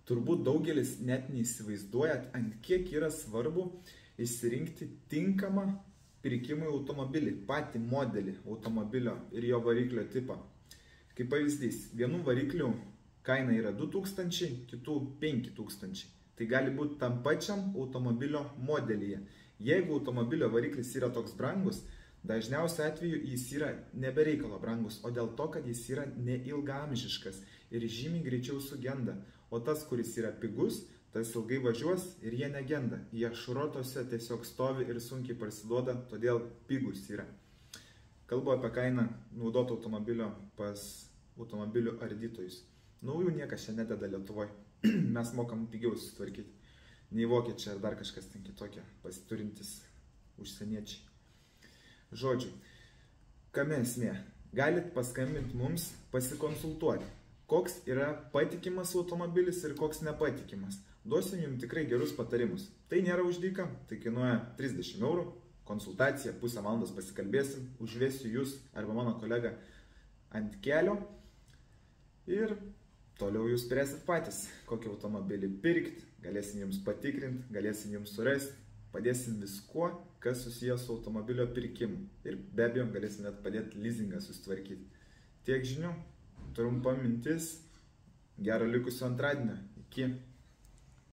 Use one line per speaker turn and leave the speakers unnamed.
Turbūt daugelis net neįsivaizduojat, ant kiek yra svarbu išsirinkti tinkamą pirkimui automobilį, patį modelį automobilio ir jo variklio tipą. Kaip pavyzdys, vienų variklių kaina yra 2000, kitų 5000. Tai gali būti tam pačiam automobilio modelyje. Jeigu automobilio variklis yra toks brangus, dažniausiu atveju jis yra nebereikalo brangus, o dėl to, kad jis yra neilgaamžiškas ir žymiai greičiau sugenda. O tas, kuris yra pigus, tas ilgai važiuos ir jie negenda. Jie šrotose tiesiog stovi ir sunkiai parsiduoda, todėl pigus yra. Kalbu apie kainą naudoto automobilio pas automobilių ardytojus. Naujų niekas čia nededa Lietuvoje. Mes mokam pigiau susitvarkyti. Nei vokiečiai ar dar kažkas ten kitokie pasiturintis užsieniečiai. Žodžiu, kame esmė? Galit paskambinti mums pasikonsultuoti, koks yra patikimas automobilis ir koks nepatikimas. Duosiu jums tikrai gerus patarimus. Tai nėra už dyką, tai kainuoja 30 €, konsultacija, pusę valandos pasikalbėsim, užvesiu jūs arba mano kolegą ant kelio ir toliau jūs spręsit patys, kokį automobilį pirkti, galėsim jums patikrinti, galėsim jums surasti, padėsim viskuo, kas susijęs su automobilio pirkimu. Ir be abejo, galėsim net padėti leasingą susitvarkyti. Tiek žinių, trumpa mintis, gero likusio antradienio. Iki.